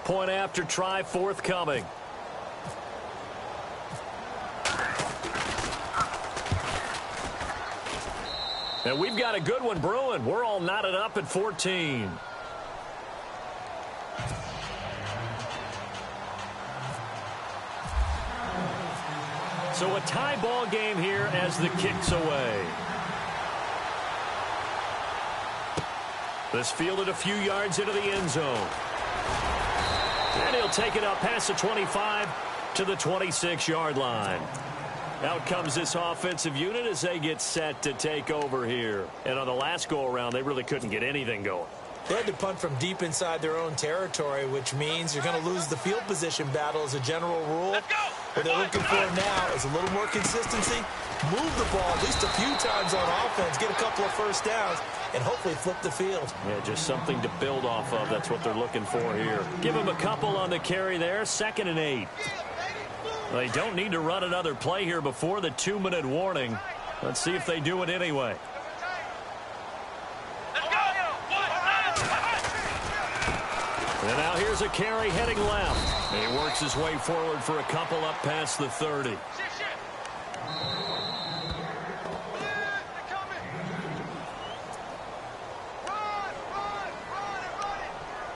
Point after try forthcoming. And we've got a good one brewing. We're all knotted up at 14. So a tie ball game here as the kick's away. This fielded a few yards into the end zone. And he'll take it up past the 25 to the 26-yard line. Out comes this offensive unit as they get set to take over here. And on the last go-around, they really couldn't get anything going. They had to punt from deep inside their own territory, which means you're going to lose the field position battle as a general rule. What they're looking for now is a little more consistency, move the ball at least a few times on offense, get a couple of first downs, and hopefully flip the field. Yeah, just something to build off of. That's what they're looking for here. Give them a couple on the carry there, 2nd and 8. They don't need to run another play here before the 2-minute warning. Let's see if they do it anyway. And now here's a carry heading left. And he works his way forward for a couple up past the 30.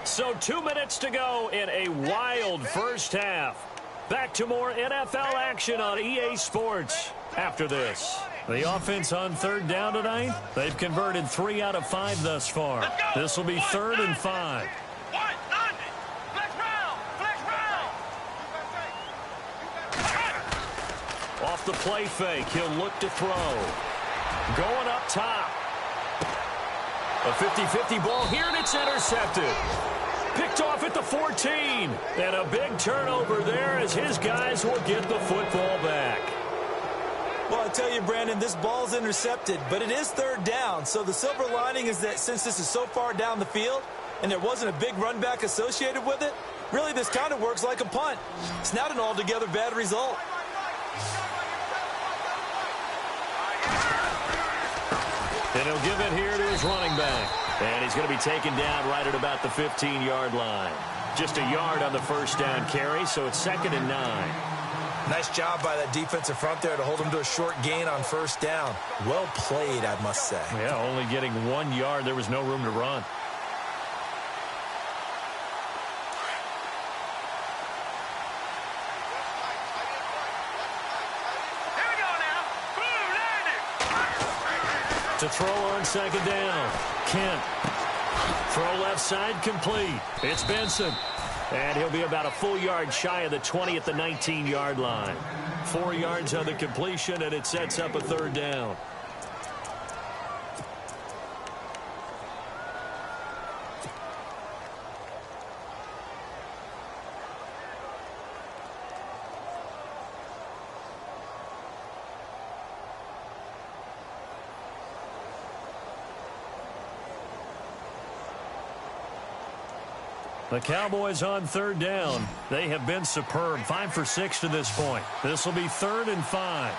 So 2 minutes to go in a wild first half. Back to more NFL action on EA Sports after this. The offense on 3rd down tonight, they've converted 3 out of 5 thus far. This will be 3rd and 5. Off the play fake, he'll look to throw. Going up top. A 50-50 ball here, and it's intercepted. Picked off at the 14. And a big turnover there as his guys will get the football back. Well, I tell you, Brandon, this ball's intercepted, but it is 3rd down. So the silver lining is that since this is so far down the field and there wasn't a big run back associated with it, really this kind of works like a punt. It's not an altogether bad result. And he'll give it here to his running back. And he's going to be taken down right at about the 15-yard line. Just a yard on the first down carry, so it's 2nd and 9. Nice job by that defensive front there to hold him to a short gain on first down. Well played, I must say. Yeah, only getting 1 yard. There was no room to run. To throw on 2nd down. Kent. Throw left side complete. It's Benson. And he'll be about a full yard shy of the 20 at the 19-yard line. 4 yards on the completion, and it sets up a 3rd down. The Cowboys on 3rd down. They have been superb. 5 for 6 to this point. This will be 3rd and 5.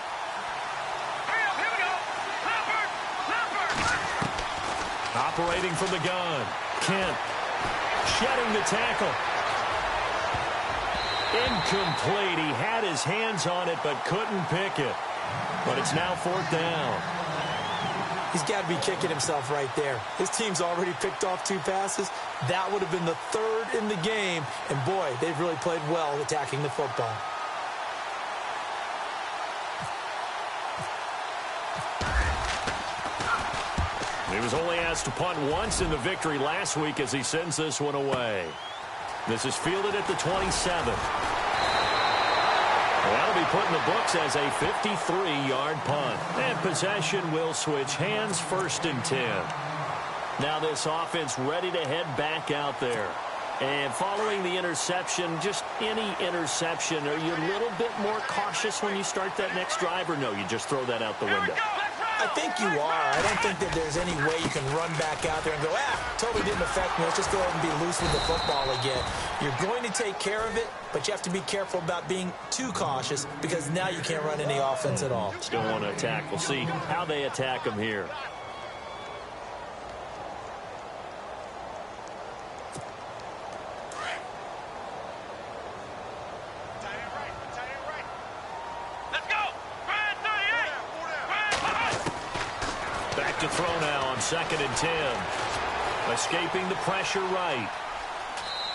Here we go. Operating from the gun. Kent shedding the tackle. Incomplete. He had his hands on it but couldn't pick it. But it's now 4th down. He's got to be kicking himself right there. His team's already picked off 2 passes. That would have been the 3rd in the game. And, boy, they've really played well attacking the football. He was only asked to punt once in the victory last week as he sends this one away. This is fielded at the 27. That'll be put in the books as a 53-yard punt. And possession will switch hands, 1st and 10. Now this offense ready to head back out there. And following the interception, just any interception, are you a little bit more cautious when you start that next drive, or no, you just throw that out the window? I think you are. I don't think that there's any way you can run back out there and go, totally didn't affect me. Let's just go ahead and be loose with the football again. You're going to take care of it, but you have to be careful about being too cautious because now you can't run any offense at all. Still want to attack. We'll see how they attack them here. throw now on 2nd and 10. Escaping the pressure right.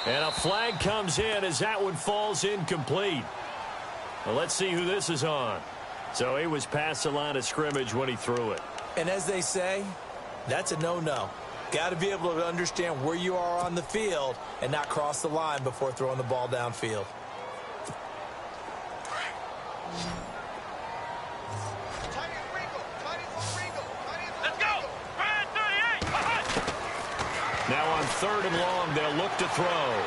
And a flag comes in as that one falls incomplete. Well, let's see who this is on. So he was past the line of scrimmage when he threw it. And as they say, that's a no-no. Got to be able to understand where you are on the field and not cross the line before throwing the ball downfield. Now on 3rd and long, they'll look to throw.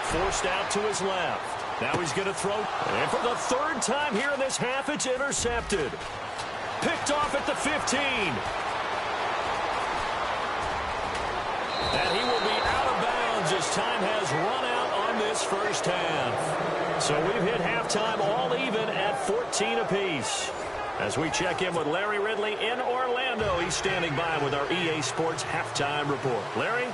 Forced out to his left. Now he's going to throw. And for the 3rd time here in this half, it's intercepted. Picked off at the 15. And he will be out of bounds as time has run out on this first half. So we've hit halftime all even at 14 apiece. As we check in with Larry Ridley in Orlando, he's standing by with our EA Sports halftime report. Larry?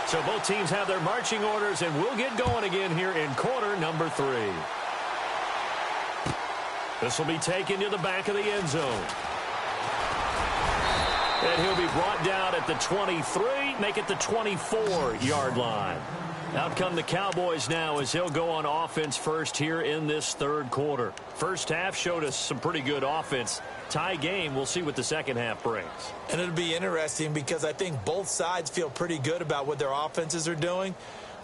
So both teams have their marching orders, and we'll get going again here in quarter number 3. This will be taken to the back of the end zone. And he'll be brought down at the 23, make it the 24-yard line. Out come the Cowboys now as they'll go on offense first here in this 3rd quarter. First half showed us some pretty good offense. Tie game, we'll see what the second half brings. And it'll be interesting because I think both sides feel pretty good about what their offenses are doing.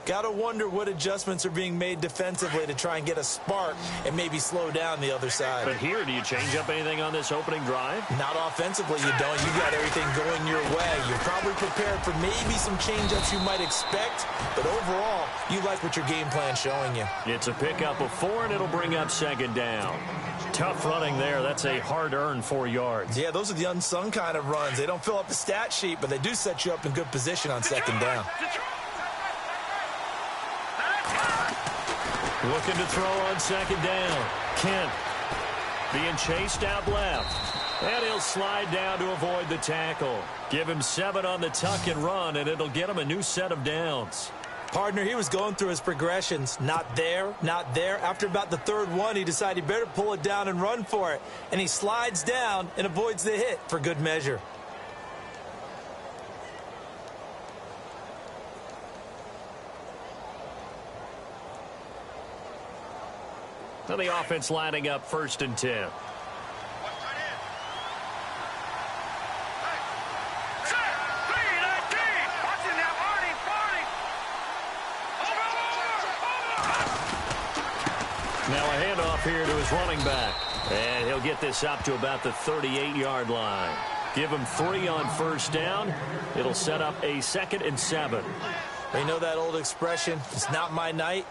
Got to wonder what adjustments are being made defensively to try and get a spark and maybe slow down the other side. But here, do you change up anything on this opening drive? Not offensively, you don't. You got everything going your way. You're probably prepared for maybe some change-ups you might expect, but overall, you like what your game plan's showing you. It's a pickup of 4, and it'll bring up 2nd down. Tough running there. That's a hard-earned 4 yards. Yeah, those are the unsung kind of runs. They don't fill up the stat sheet, but they do set you up in good position on 2nd down. Looking to throw on 2nd down. Kent being chased out left. And he'll slide down to avoid the tackle. Give him 7 on the tuck and run, and it'll get him a new set of downs. Partner, he was going through his progressions. Not there, not there. After about the 3rd one, he decided he better pull it down and run for it. And he slides down and avoids the hit for good measure. Now the offense lining up 1st and 10. Now a handoff here to his running back. And he'll get this up to about the 38-yard line. Give him 3 on 1st down. It'll set up a 2nd and 7. You know that old expression, it's not my night?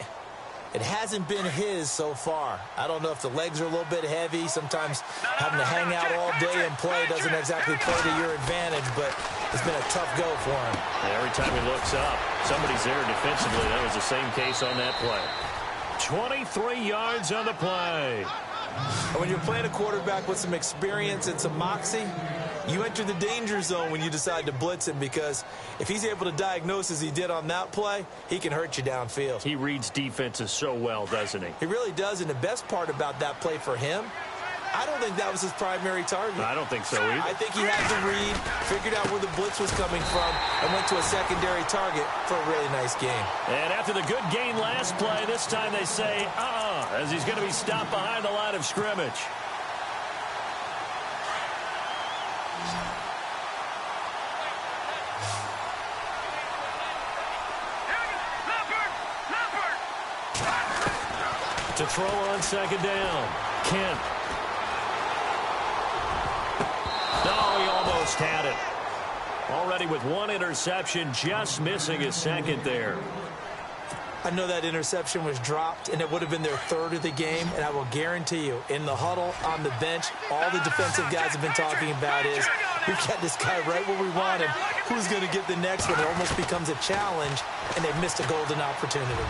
It hasn't been his so far. I don't know if the legs are a little bit heavy. Sometimes having to hang out all day and play doesn't exactly play to your advantage, but it's been a tough go for him. And every time he looks up, somebody's there defensively. That was the same case on that play. 23 yards on the play. And when you're playing a quarterback with some experience and some moxie, you enter the danger zone when you decide to blitz him, because if he's able to diagnose as he did on that play, he can hurt you downfield. He reads defenses so well, doesn't he? He really does, and the best part about that play for him, I don't think that was his primary target. I don't think so either. I think he had the read, figured out where the blitz was coming from, and went to a secondary target for a really nice game. And after the good gain last play, this time they say, as he's going to be stopped behind the line of scrimmage. To throw on 2nd down. Kent. No, he almost had it. Already with 1 interception, just missing his 2nd there. I know that interception was dropped, and it would have been their 3rd of the game, and I will guarantee you, in the huddle, on the bench, all the defensive guys have been talking about is, we've got this guy right where we want him. Who's going to get the next one? It almost becomes a challenge, and they've missed a golden opportunity.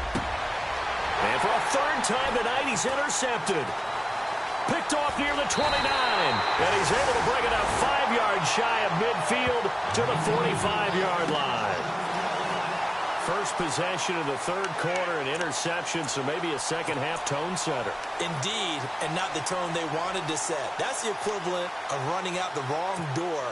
And for a 3rd time tonight, he's intercepted. Picked off near the 29. And he's able to bring it up 5 yards shy of midfield to the 45-yard line. First possession of the third quarter, an interception, so maybe a second-half tone setter. Indeed, and not the tone they wanted to set. That's the equivalent of running out the wrong door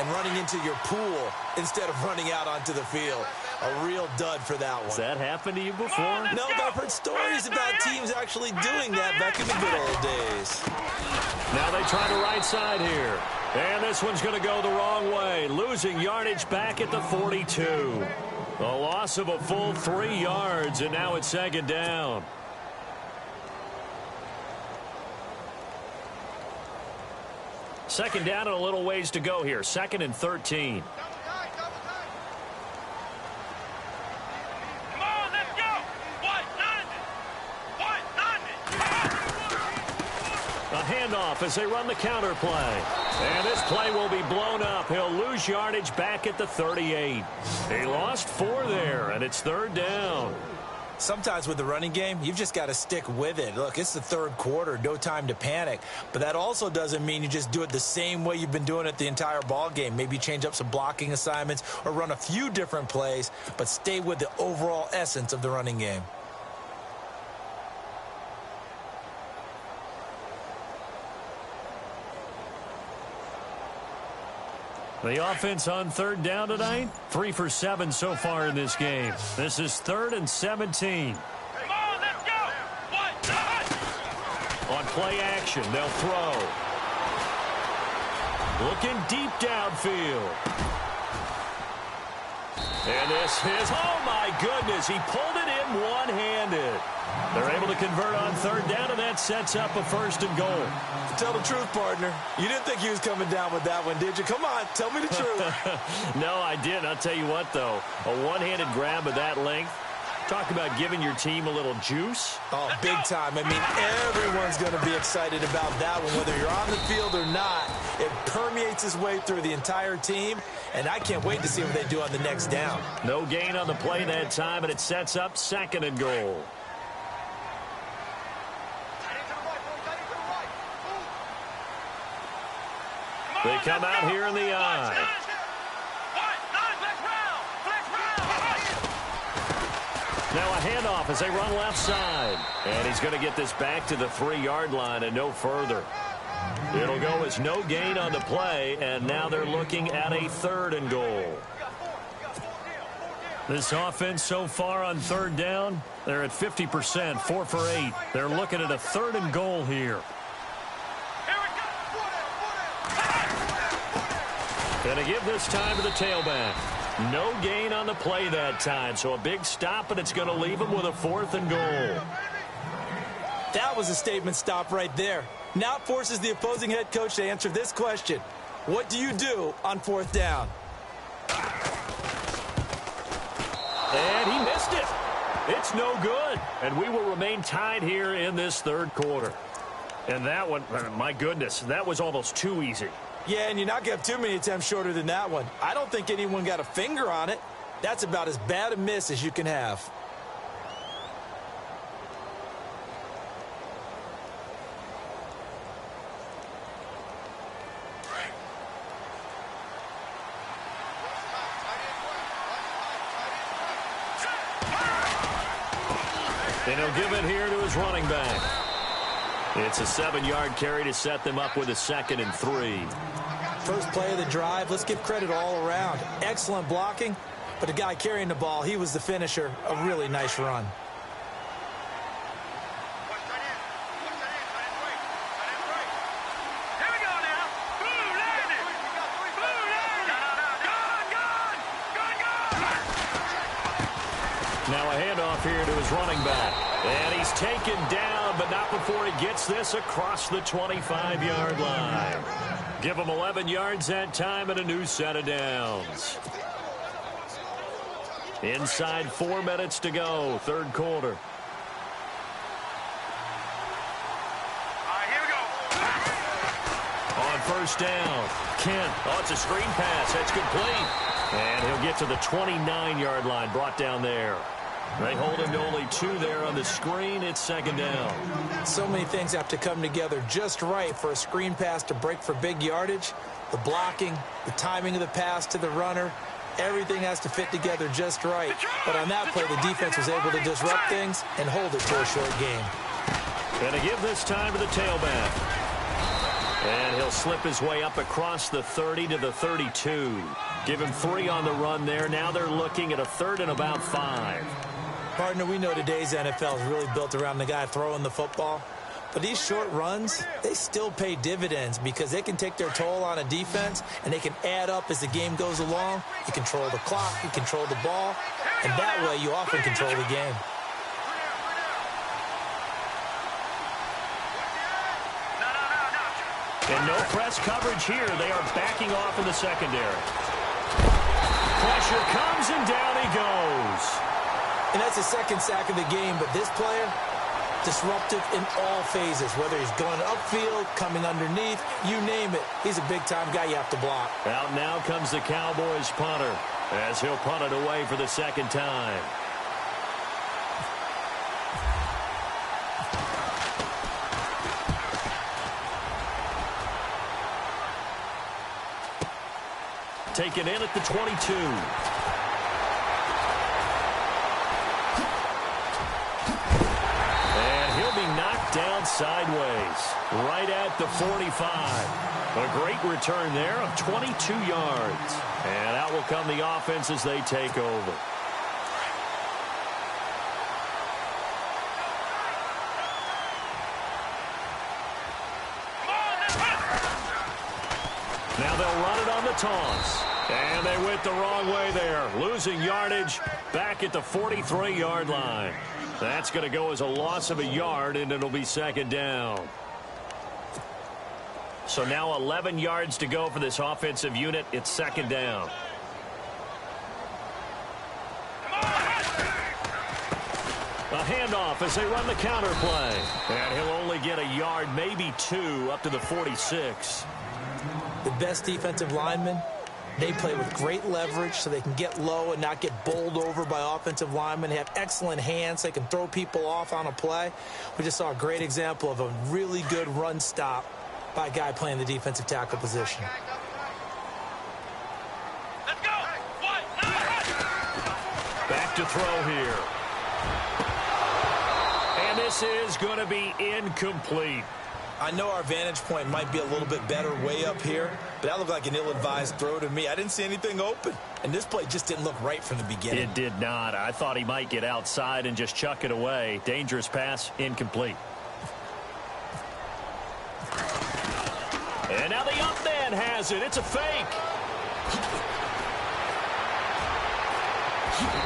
and running into your pool instead of running out onto the field. A real dud for that one. Has that happened to you before? No, but I've heard stories about teams actually doing that back in the good old days. Now they try the right side here. And this one's going to go the wrong way. Losing yardage back at the 42. A loss of a full 3 yards, and now it's second down. Second down and a little ways to go here. 2nd and 13. A handoff as they run the counter play. And this play will be blown up. He'll lose yardage back at the 38. He lost 4 there, and it's third down. Sometimes with the running game, you've just got to stick with it. Look, it's the third quarter, no time to panic. But that also doesn't mean you just do it the same way you've been doing it the entire ball game. Maybe change up some blocking assignments or run a few different plays, but stay with the overall essence of the running game. The offense on third down tonight, 3 for 7 so far in this game. This is 3rd and 17. Come on, let's go. On play action, they'll throw. Looking deep downfield. And this is, oh my goodness, he pulled it in one-handed. They're able to convert on third down, and that sets up a 1st and goal. Tell the truth, partner. You didn't think he was coming down with that one, did you? Come on, tell me the truth. No, I didn't. I'll tell you what, though. A one-handed grab of that length. Talk about giving your team a little juice. Oh, big time. I mean, everyone's going to be excited about that one, whether you're on the field or not. It permeates its way through the entire team, and I can't wait to see what they do on the next down. No gain on the play that time, and it sets up 2nd and goal. They come out here in the eye. Now a handoff as they run left side. And he's going to get this back to the 3-yard line and no further. It'll go as no gain on the play, and now they're looking at a 3rd and goal. This offense so far on third down, they're at 50%, 4 for 8. They're looking at a 3rd and goal here. Going to give this time to the tailback. No gain on the play that time, so a big stop, and it's going to leave him with a 4th and goal. That was a statement stop right there. Now it forces the opposing head coach to answer this question. What do you do on 4th down? And he missed it. It's no good. And we will remain tied here in this 3rd quarter. And that one, my goodness, that was almost too easy. Yeah, and you're not going to have too many attempts shorter than that one. I don't think anyone got a finger on it. That's about as bad a miss as you can have. And he'll give it here to his running back. It's a 7-yard carry to set them up with a 2nd and 3. First play of the drive, let's give credit all around. Excellent blocking, but the guy carrying the ball, he was the finisher. A really nice run. Here we go now. Blue landed. Blue landed. Gone. Now a handoff here to his running back. And he's taken down, but not before he gets this across the 25-yard line. Give him 11 yards that time and a new set of downs. Inside 4 minutes to go, 3rd quarter. All right, here we go. On 1st down, Kent. Oh, it's a screen pass. That's complete. And he'll get to the 29-yard line, brought down there. They hold him to only 2 there on the screen. It's 2nd down. So many things have to come together just right for a screen pass to break for big yardage. The blocking, the timing of the pass to the runner, Everything has to fit together just right. But on that play, the defense was able to disrupt things and hold it to a short game. Going to give this time to the tailback. And he'll slip his way up across the 30 to the 32. Give him 3 on the run there. Now they're looking at a 3rd and about 5. Partner, we know today's NFL is really built around the guy throwing the football. But these short runs, they still pay dividends because they can take their toll on a defense and they can add up as the game goes along. You control the clock, you control the ball, and that way you often control the game. And no press coverage here. They are backing off in the secondary. Pressure comes and down he goes. And that's the second sack of the game, but this player, disruptive in all phases, whether he's going upfield, coming underneath, you name it. He's a big-time guy you have to block. Out now comes the Cowboys punter as he'll punt it away for the second time. Taken in at the 22. Down sideways, right at the 45. A great return there of 22 yards. And out will come the offense as they take over. Now they'll run it on the toss. And they went the wrong way there, losing yardage back at the 43-yard line. That's going to go as a loss of a yard, and it'll be second down. So now 11 yards to go for this offensive unit. It's second down. A handoff as they run the counter play. And he'll only get a yard, maybe 2, up to the 46. The best defensive linemen, they play with great leverage so they can get low and not get bowled over by offensive linemen. They have excellent hands. They can throw people off on a play. We just saw a great example of a really good run stop by a guy playing the defensive tackle position. Let's go. Back to throw here. And this is going to be incomplete. I know our vantage point might be a little bit better way up here, but that looked like an ill-advised throw to me. I didn't see anything open, and this play just didn't look right from the beginning. It did not. I thought he might get outside and just chuck it away. Dangerous pass, incomplete. And now the up man has it. It's a fake.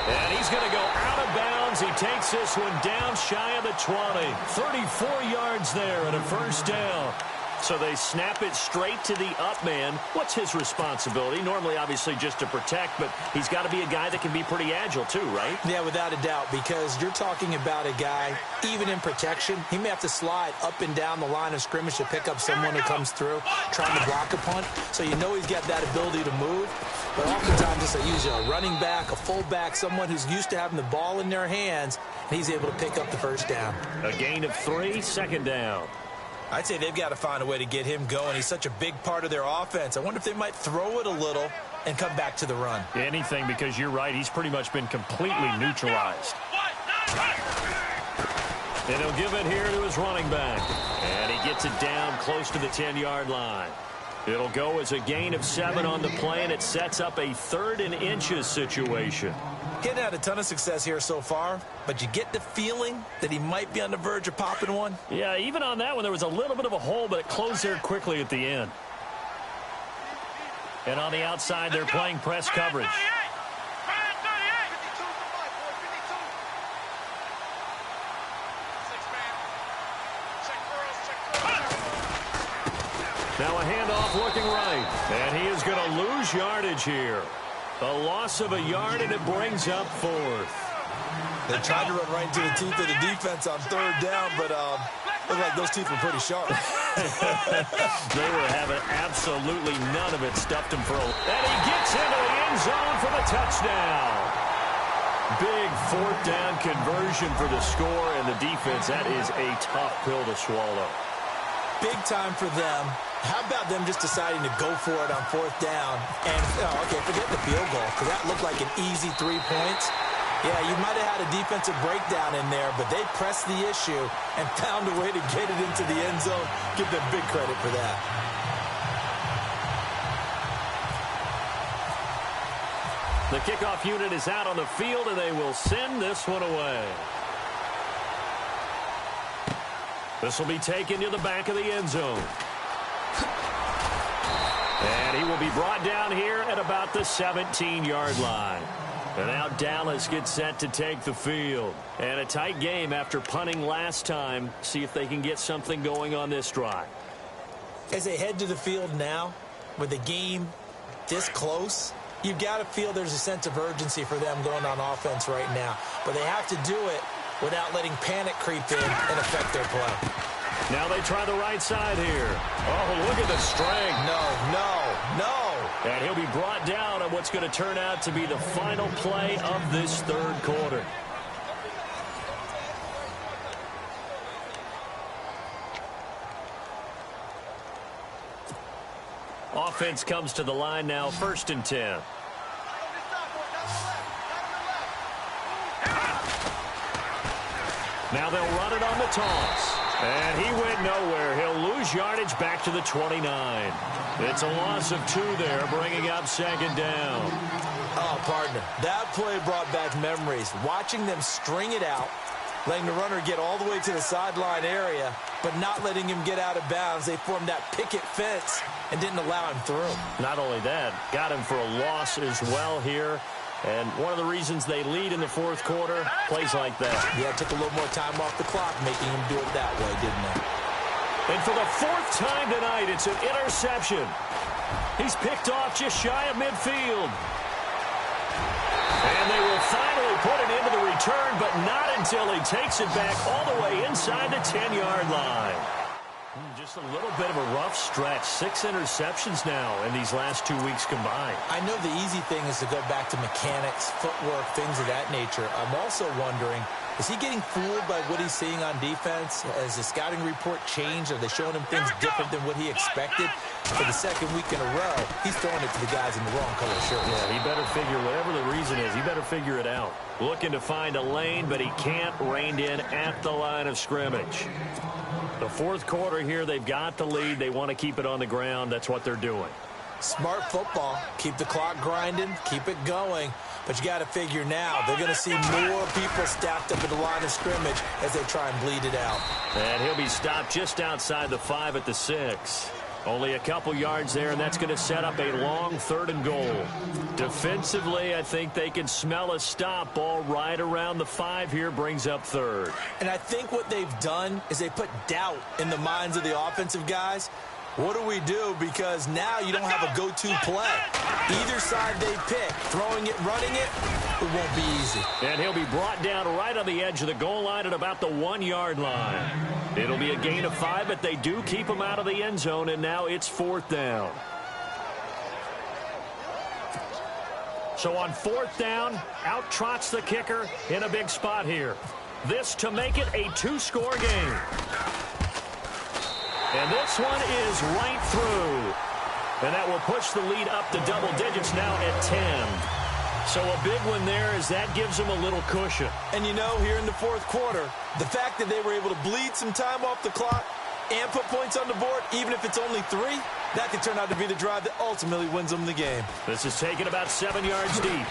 And he's going to go out of bounds. He takes this one down shy of the 20. 34 yards there and a first down. So they snap it straight to the up man. What's his responsibility? Normally, obviously, just to protect, but he's got to be a guy that can be pretty agile too, right? Yeah, without a doubt, because you're talking about a guy, even in protection, he may have to slide up and down the line of scrimmage to pick up someone who comes through, trying to block a punt. So you know he's got that ability to move. But oftentimes, it's usually a running back, a fullback, someone who's used to having the ball in their hands, and he's able to pick up the first down. A gain of 3, second down. I'd say they've got to find a way to get him going. He's such a big part of their offense. I wonder if they might throw it a little and come back to the run. Anything, because you're right. He's pretty much been completely neutralized. And he'll give it here to his running back. And he gets it down close to the 10-yard line. It'll go as a gain of 7 on the play, and it sets up a 3rd and inches situation. Getting had a ton of success here so far, but you get the feeling that he might be on the verge of popping one. Yeah, even on that one, there was a little bit of a hole, but it closed there quickly at the end. And on the outside, they're playing press coverage. Now a handoff looking right. And he is going to lose yardage here. A loss of a yard, and it brings up 4th. They tried to run right into the teeth of the defense on 3rd down, but looked like those teeth were pretty sharp. They were having absolutely none of it. Stuffed him for a... And he gets into the end zone for the touchdown. Big 4th down conversion for the score, and the defense, that is a tough pill to swallow. Big time for them. How about them just deciding to go for it on 4th down? And, okay, forget the field goal, because that looked like an easy 3 points. Yeah, you might have had a defensive breakdown in there, but they pressed the issue and found a way to get it into the end zone. Give them big credit for that. The kickoff unit is out on the field, and they will send this one away. This will be taken to the back of the end zone. And he will be brought down here at about the 17-yard line. And now Dallas gets set to take the field. And a tight game after punting last time. See if they can get something going on this drive. As they head to the field now, with the game this close, you've got to feel there's a sense of urgency for them going on offense right now. But they have to do it without letting panic creep in and affect their play. Now they try the right side here. Oh, look at the strength. No. And he'll be brought down on what's going to turn out to be the final play of this third quarter. Offense comes to the line now, 1st and 10. Now they'll run it on the toss. And he went nowhere. He'll lose yardage back to the 29. It's a loss of 2 there, bringing up 2nd down. Oh, partner, that play brought back memories. Watching them string it out, letting the runner get all the way to the sideline area, but not letting him get out of bounds. They formed that picket fence and didn't allow him through. Not only that, got him for a loss as well here. And one of the reasons they lead in the 4th quarter, plays like that. Yeah, it took a little more time off the clock, making him do it that way, didn't it? And for the 4th time tonight, it's an interception. He's picked off just shy of midfield. And they will finally put it into the return, but not until he takes it back all the way inside the 10-yard line. Just a little bit of a rough stretch. 6 interceptions now in these last 2 weeks combined. I know the easy thing is to go back to mechanics, footwork, things of that nature. I'm also wondering, is he getting fooled by what he's seeing on defense? Has the scouting report changed? Are they showing him things different than what he expected? For the 2nd week in a row, he's throwing it to the guys in the wrong color shirts. Yeah, he better figure, whatever the reason is, he better figure it out. Looking to find a lane, but he can't, reined in at the line of scrimmage. The 4th quarter here, they've got the lead. They want to keep it on the ground. That's what they're doing. Smart football. Keep the clock grinding. Keep it going. But you got to figure now, they're going to see more people stacked up at the line of scrimmage as they try and bleed it out. And he'll be stopped just outside the 5 at the 6. Only a couple yards there, and that's going to set up a long 3rd and goal. Defensively, I think they can smell a stop ball right around the 5 here, brings up 3rd. And I think what they've done is they put doubt in the minds of the offensive guys. What do we do? Because now you don't have a go-to play. Either side they pick, throwing it, running it, it won't be easy. And he'll be brought down right on the edge of the goal line at about the 1-yard line. It'll be a gain of 5, but they do keep him out of the end zone, and now it's 4th down. So on 4th down, out trots the kicker in a big spot here. This to make it a 2-score game. And this one is right through. And that will push the lead up to double digits now at 10. So a big one there as that gives them a little cushion. And you know, here in the 4th quarter, the fact that they were able to bleed some time off the clock and put points on the board, even if it's only 3, that could turn out to be the drive that ultimately wins them the game. This is taken about 7 yards deep.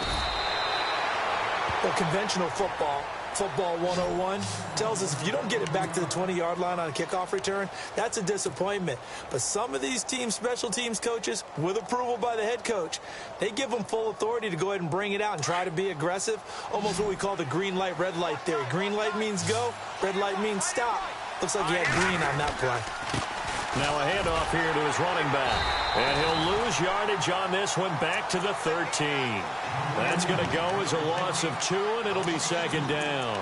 Well, conventional football 101, tells us if you don't get it back to the 20-yard line on a kickoff return, that's a disappointment. But some of these teams, special teams coaches, with approval by the head coach, they give them full authority to go ahead and bring it out and try to be aggressive, almost what we call the green light, red light theory. Green light means go, red light means stop. Looks like he had green on that play. Now a handoff here to his running back. And he'll lose yardage on this one back to the 13. That's going to go as a loss of 2, and it'll be 2nd down.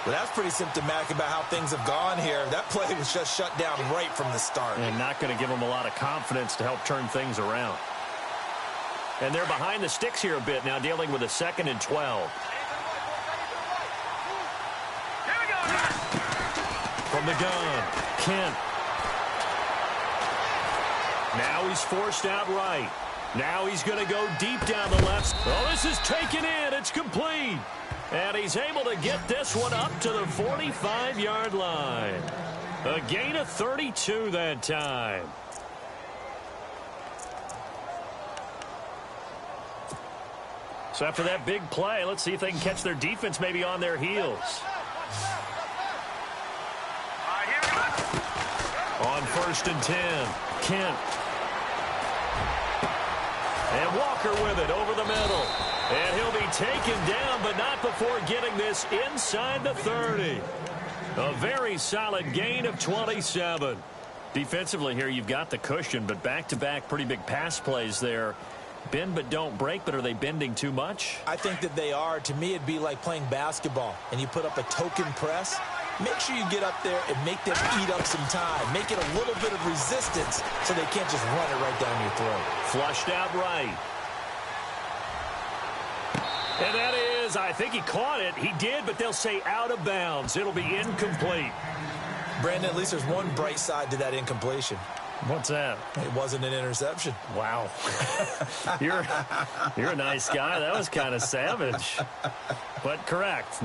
Well, that's pretty symptomatic about how things have gone here. That play was just shut down right from the start. And not going to give them a lot of confidence to help turn things around. And they're behind the sticks here a bit now, dealing with a 2nd and 12. From the gun, Kent. Now he's forced out right. Now he's going to go deep down the left. Oh, this is taken in. It's complete. And he's able to get this one up to the 45-yard line. A gain of 32 that time. So after that big play, let's see if they can catch their defense maybe on their heels. On 1st and 10, Kent. And Walker with it over the middle. And he'll be taken down, but not before getting this inside the 30. A very solid gain of 27. Defensively here, you've got the cushion, but back-to-back pretty big pass plays there. Bend but don't break, but are they bending too much? I think that they are. To me, it'd be like playing basketball, and you put up a token press. Make sure you get up there and make them eat up some time. Make it a little bit of resistance so they can't just run it right down your throat. Flushed out right. And that is, I think he caught it. He did, but they'll say out of bounds. It'll be incomplete. Brandon, at least there's one bright side to that incompletion. What's that? It wasn't an interception. Wow. You're a nice guy. That was kind of savage. But correct.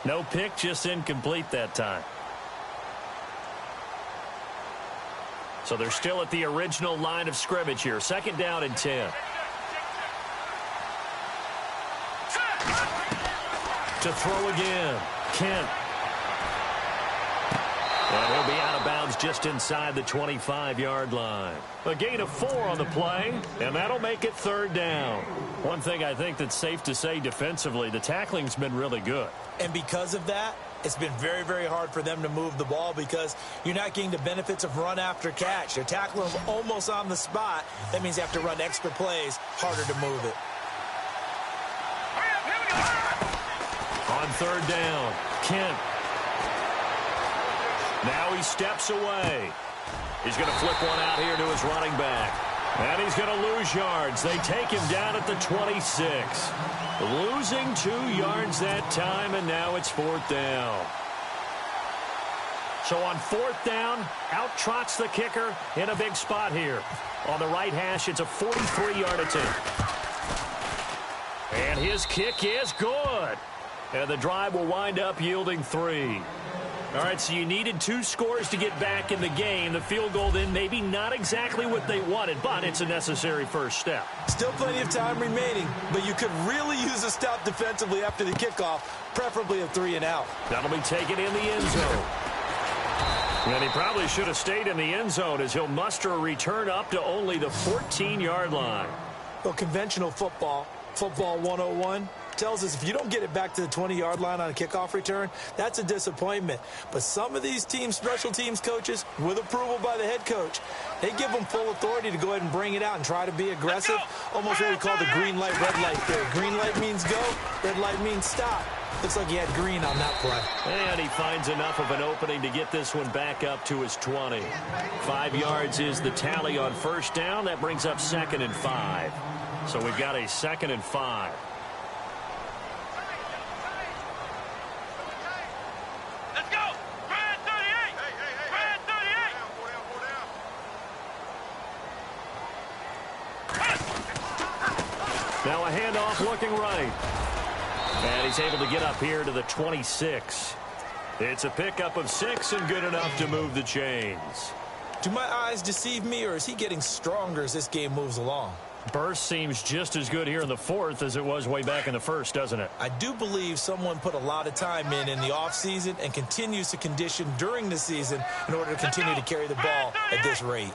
No pick, just incomplete that time. So they're still at the original line of scrimmage here. 2nd down and 10. To throw again. Kent. And he'll be out of bounds just inside the 25-yard line. A gain of 4 on the play, and that'll make it 3rd down. One thing I think that's safe to say defensively, the tackling's been really good. And because of that, it's been very, very hard for them to move the ball because you're not getting the benefits of run after catch. They're tackling them almost on the spot. That means you have to run extra plays, harder to move it. On 3rd down, Kent. Now he steps away. He's going to flip one out here to his running back. And he's going to lose yards. They take him down at the 26. Losing 2 yards that time, and now it's 4th down. So on 4th down, out trots the kicker in a big spot here. On the right hash, it's a 43-yard attempt. And his kick is good. And the drive will wind up yielding 3. All right, so you needed 2 scores to get back in the game. The field goal then maybe not exactly what they wanted, but it's a necessary first step. Still plenty of time remaining, but you could really use a stop defensively after the kickoff, preferably a 3-and-out. That'll be taken in the end zone. And he probably should have stayed in the end zone as he'll muster a return up to only the 14-yard line. Well, conventional football 101, tells us if you don't get it back to the 20-yard line on a kickoff return, that's a disappointment. But some of these teams, special teams coaches, with approval by the head coach, they give them full authority to go ahead and bring it out and try to be aggressive. Almost what we call the green light, red light theory. Green light means go, red light means stop. Looks like he had green on that play. And he finds enough of an opening to get this one back up to his 20. 5 yards is the tally on 1st down. That brings up 2nd and 5. So we've got a 2nd and 5. Let's go! Red 38! Red 38! Now a handoff looking right. And he's able to get up here to the 26. It's a pickup of 6 and good enough to move the chains. Do my eyes deceive me, or is he getting stronger as this game moves along? Burst seems just as good here in the 4th as it was way back in the 1st, doesn't it? I do believe someone put a lot of time in the offseason and continues to condition during the season in order to continue to carry the ball at this rate.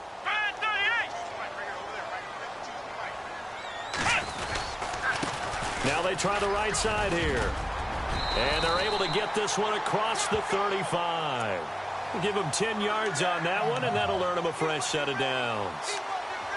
Now they try the right side here. And they're able to get this one across the 35. We'll give them 10 yards on that one, and that'll earn them a fresh set of downs.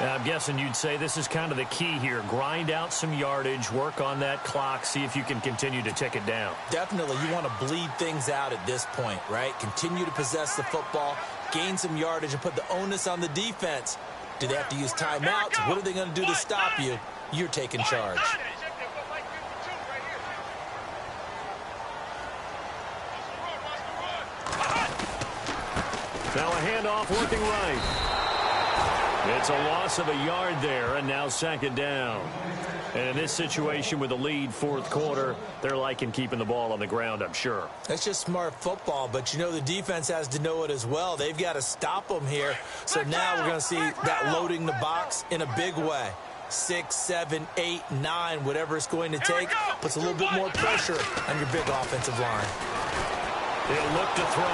Now, I'm guessing you'd say this is kind of the key here. Grind out some yardage, work on that clock, see if you can continue to tick it down. Definitely. You want to bleed things out at this point, right? Continue to possess the football, gain some yardage, and put the onus on the defense. Do they have to use timeouts? What are they going to do to stop you? You're taking charge. Now a handoff working right. It's a loss of a yard there, and now second down. And in this situation with the lead fourth quarter, they're liking keeping the ball on the ground, I'm sure. That's just smart football, but you know the defense has to know it as well. They've got to stop them here. So now we're going to see that loading the box in a big way. 6, 7, 8, 9, whatever it's going to take, puts a little bit more pressure on your big offensive line. He'll look to throw.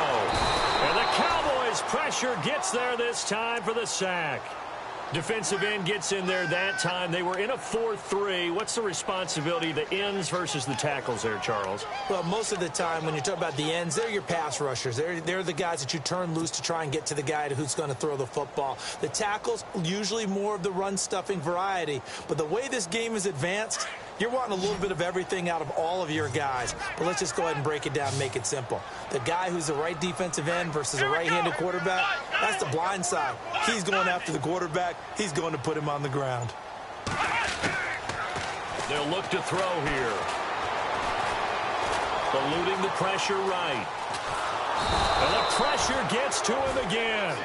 And the Cowboys' pressure gets there this time for the sack. Defensive end gets in there that time. They were in a 4-3. What's the responsibility of the ends versus the tackles there, Charles? Well, most of the time when you talk about the ends, they're your pass rushers. They're the guys that you turn loose to try and get to the guy who's going to throw the football. The tackles, usually more of the run-stuffing variety. But the way this game is advanced, you're wanting a little bit of everything out of all of your guys. But let's just go ahead and break it down and make it simple. The guy who's the right defensive end versus a right-handed quarterback, that's the blind side. He's going after the quarterback. He's going to put him on the ground. They'll look to throw here. Eluding the pressure right. And the pressure gets to him again.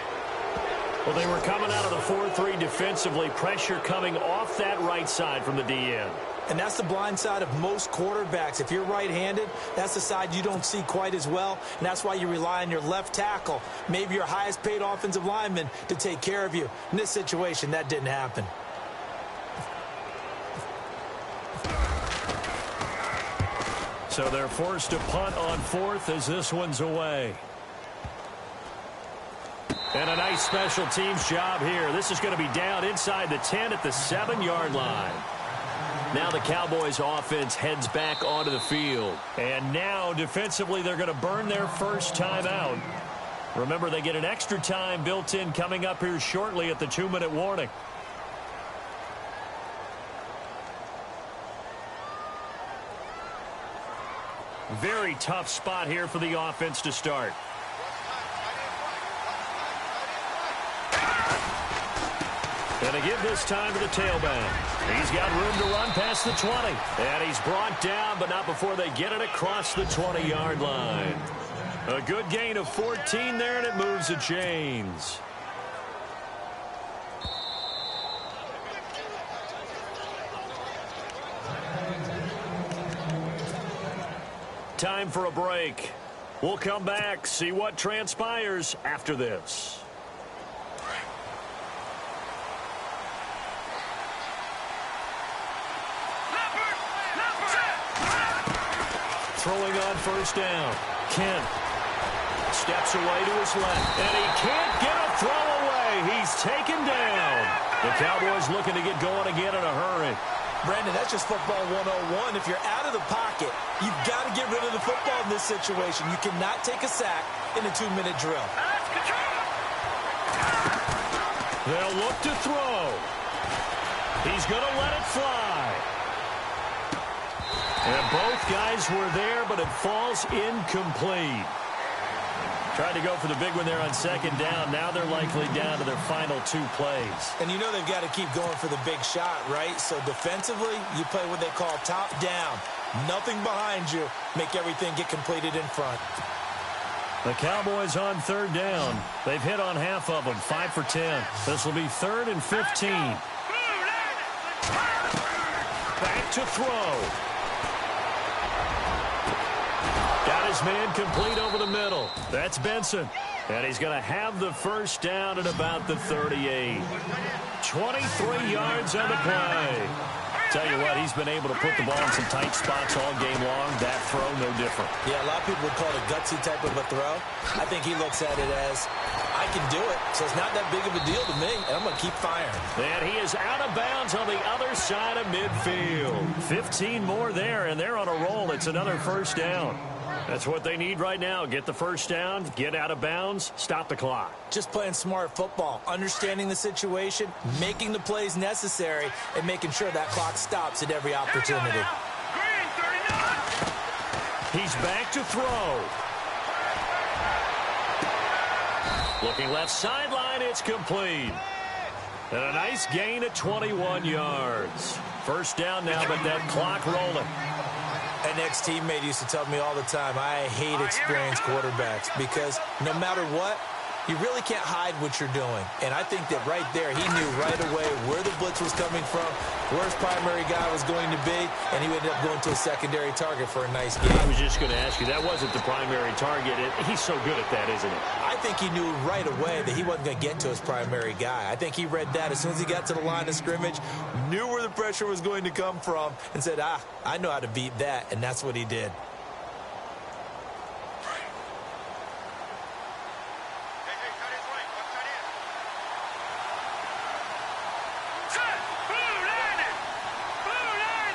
Well, they were coming out of the 4-3 defensively. Pressure coming off that right side from the DN. And that's the blind side of most quarterbacks. If you're right-handed, that's the side you don't see quite as well, and that's why you rely on your left tackle, maybe your highest-paid offensive lineman, to take care of you. In this situation, that didn't happen. So they're forced to punt on fourth as this one's away. And a nice special teams job here. This is going to be down inside the 10 at the 7-yard line. Now the Cowboys offense heads back onto the field. And now defensively they're going to burn their first time out. Remember, they get an extra time built in coming up here shortly at the 2-minute warning. Very tough spot here for the offense to start. And to give this time to the tailback. He's got room to run past the 20. And he's brought down, but not before they get it across the 20-yard line. A good gain of 14 there, and it moves the chains. Time for a break. We'll come back, see what transpires after this. Throwing on first down. Kent steps away to his left, and he can't get a throw away. He's taken down. The Cowboys looking to get going again in a hurry. Brandon, that's just football 101. If you're out of the pocket, you've got to get rid of the football in this situation. You cannot take a sack in a 2-minute drill. They'll look to throw. He's going to let it fly. And both guys were there, but it falls incomplete. Tried to go for the big one there on second down. Now they're likely down to their final 2 plays. And you know they've got to keep going for the big shot, right? So defensively, you play what they call top down. Nothing behind you. Make everything get completed in front. The Cowboys on third down. They've hit on half of them, 5 for 10. This will be 3rd and 15. Back to throw. Got his man complete over the middle. That's Benson. And he's going to have the first down at about the 38. 23 yards on the play. Tell you what, he's been able to put the ball in some tight spots all game long. That throw, no different. Yeah, a lot of people would call it a gutsy type of a throw. I think he looks at it as, I can do it, so it's not that big of a deal to me, and I'm going to keep firing. And he is out of bounds on the other side of midfield. 15 more there, and they're on a roll. It's another first down. That's what they need right now. Get the first down, get out of bounds, stop the clock. Just playing smart football, understanding the situation, making the plays necessary, and making sure that clock stops at every opportunity. He's back to throw. Looking left sideline, it's complete. And a nice gain at 21 yards. First down now, but that clock rolling. An ex-teammate used to tell me all the time, I hate experienced quarterbacks because no matter what, You really can't hide what you're doing. And I think that right there, he knew right away where the blitz was coming from, where his primary guy was going to be, and he ended up going to a secondary target for a nice game. I was just going to ask you, that wasn't the primary target. He's so good at that, isn't he? I think he knew right away that he wasn't going to get to his primary guy. I think he read that as soon as he got to the line of scrimmage, knew where the pressure was going to come from, and said, I know how to beat that, and that's what he did.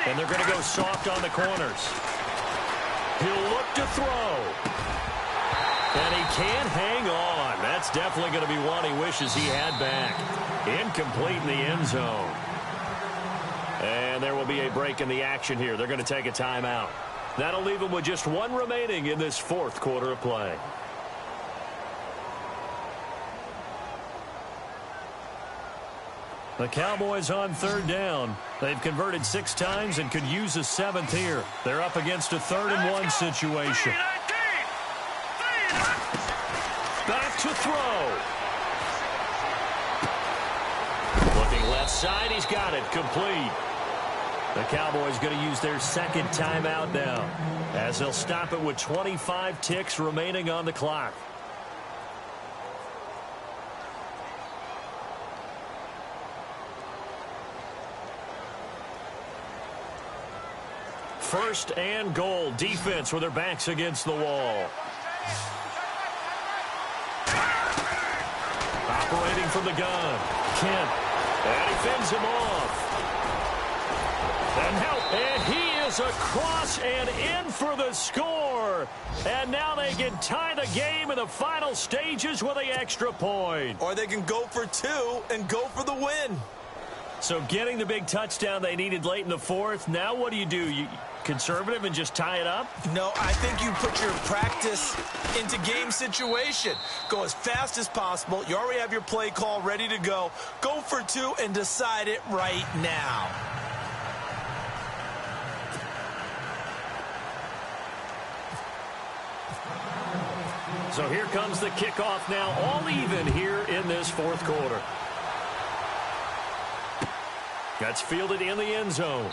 And they're going to go soft on the corners. He'll look to throw. And he can't hang on. That's definitely going to be one he wishes he had back. Incomplete in the end zone. And there will be a break in the action here. They're going to take a timeout. That'll leave them with just one remaining in this fourth quarter of play. The Cowboys on third down. They've converted 6 times and could use a 7th here. They're up against a 3rd-and-1 situation. Back to throw. Looking left side, he's got it. Complete. The Cowboys going to use their 2nd timeout now, as they'll stop it with 25 ticks remaining on the clock. First and goal. Defense with their backs against the wall. Operating from the gun. Kent. And he fends him off. And help. And he is across and in for the score. And now they can tie the game in the final stages with the extra point. Or they can go for 2 and go for the win. So getting the big touchdown they needed late in the 4th. Now what do? You conservative and just tie it up? No, I think you put your practice into game situation. Go as fast as possible. You already have your play call ready to go. Go for 2 and decide it right now. So here comes the kickoff now, all even here in this 4th quarter. That's fielded in the end zone.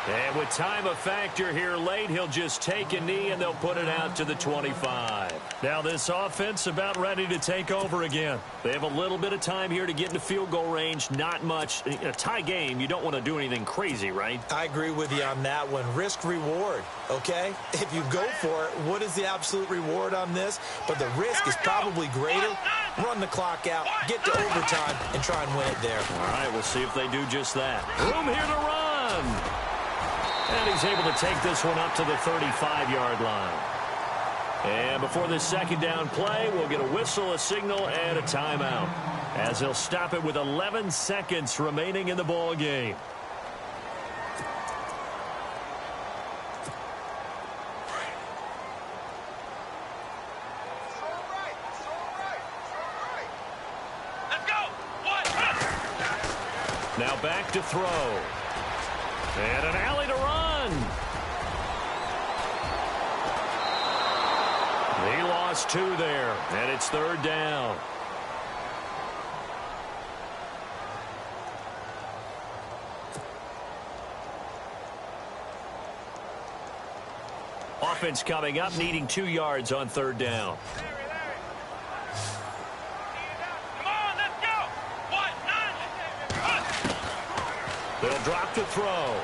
And with time a factor here late, he'll just take a knee and they'll put it out to the 25. Now this offense about ready to take over again. They have a little bit of time here to get into field goal range. Not much. In a tie game, you don't want to do anything crazy, right? I agree with you on that one. Risk reward, okay? If you go for it, what is the absolute reward on this? But the risk is probably greater. Run the clock out, get to overtime, and try and win it there. All right, we'll see if they do just that. Room here to run. And he's able to take this one up to the 35-yard line. And before this 2nd down play, we'll get a whistle, a signal, and a timeout, as they'll stop it with 11 seconds remaining in the ball game. Now back to throw. And an alley to run. He lost 2 there, and it's 3rd down. Offense coming up, needing 2 yards on 3rd down. They'll drop to throw.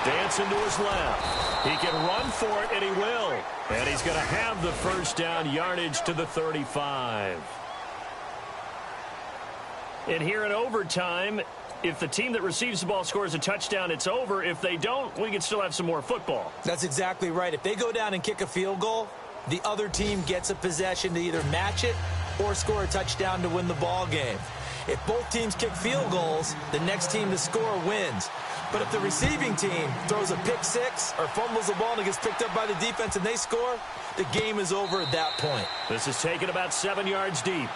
Dancing to his left. He can run for it, and he will. And he's going to have the 1st down yardage to the 35. And here in overtime, if the team that receives the ball scores a touchdown, it's over. If they don't, we can still have some more football. That's exactly right. If they go down and kick a field goal, the other team gets a possession to either match it or score a touchdown to win the ball game. If both teams kick field goals, the next team to score wins. But if the receiving team throws a pick 6 or fumbles the ball and it gets picked up by the defense and they score, the game is over at that point. This is taken about 7 yards deep.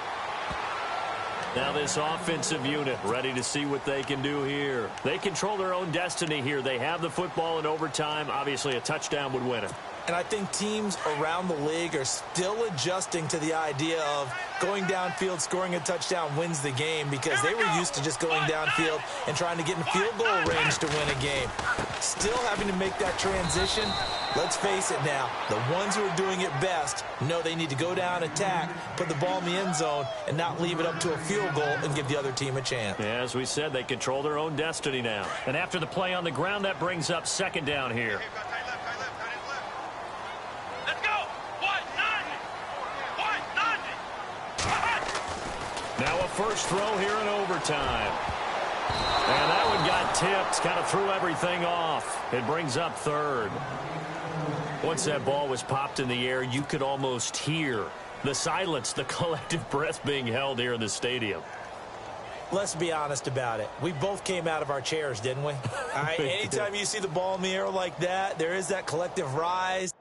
Now this offensive unit ready to see what they can do here. They control their own destiny here. They have the football in overtime. Obviously, a touchdown would win it. And I think teams around the league are still adjusting to the idea of going downfield, scoring a touchdown wins the game, because they were used to just going downfield and trying to get in field goal range to win a game. Still having to make that transition. Let's face it now, the ones who are doing it best know they need to go down, attack, put the ball in the end zone, and not leave it up to a field goal and give the other team a chance. Yeah, as we said, they control their own destiny now. And after the play on the ground, that brings up second down here. Let's go. 190. 190. Now a first throw here in overtime. And that one got tipped, kind of threw everything off. It brings up third. Once that ball was popped in the air, you could almost hear the silence, the collective breath being held here in the stadium. Let's be honest about it. We both came out of our chairs, didn't we? All right, anytime you see the ball in the air like that, there is that collective rise.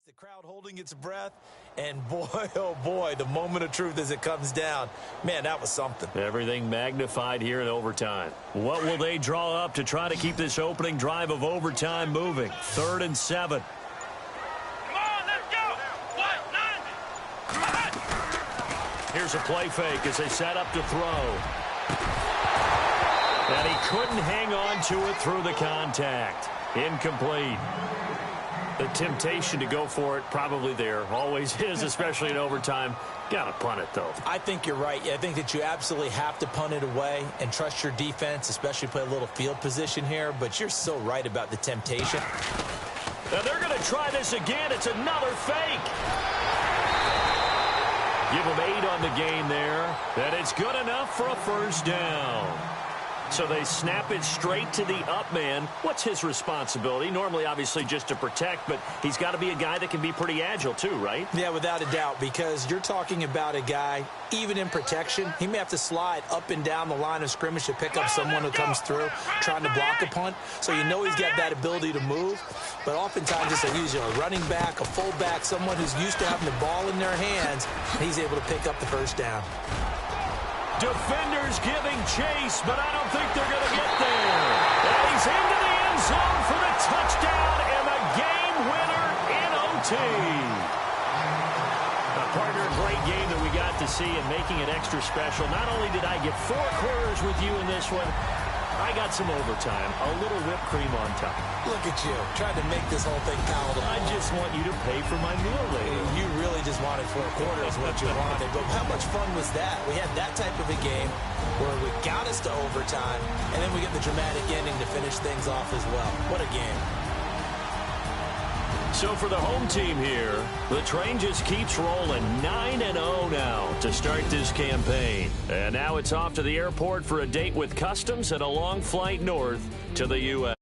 The crowd holding its breath, and boy, oh boy, the moment of truth as it comes down. Man, that was something. Everything magnified here in overtime. What will they draw up to try to keep this opening drive of overtime moving? 3rd and 7. Come on, let's go. 190. Here's a play fake as they set up to throw. And he couldn't hang on to it through the contact. Incomplete. The temptation to go for it probably there. Always is, especially in overtime. Got to punt it, though. I think you're right. I think that you absolutely have to punt it away and trust your defense, especially play a little field position here. But you're so right about the temptation. Now they're going to try this again. It's another fake. Give them 8 on the game there. And it's good enough for a first down. So they snap it straight to the up man. What's his responsibility? Normally, obviously, just to protect, but he's got to be a guy that can be pretty agile too, right? Yeah, without a doubt, because you're talking about a guy, even in protection, he may have to slide up and down the line of scrimmage to pick up someone who comes through trying to block a punt. So you know he's got that ability to move, but oftentimes it's usually a running back, a fullback, someone who's used to having the ball in their hands, and he's able to pick up the first down. Defenders giving chase, but I don't think they're going to get there. And he's into the end zone for the touchdown and the game winner in OT. Partner, great game that we got to see and making it extra special. Not only did I get 4 quarters with you in this one, I got some overtime, a little whipped cream on top. Look at you, trying to make this whole thing palatable. I just want you to pay for my meal later. You really just wanted 4 quarters what you wanted. But how much fun was that? We had that type of a game where we got us to overtime, and then we get the dramatic ending to finish things off as well. What a game. So for the home team here, the train just keeps rolling 9-0 now to start this campaign. And now it's off to the airport for a date with Customs and a long flight north to the U.S.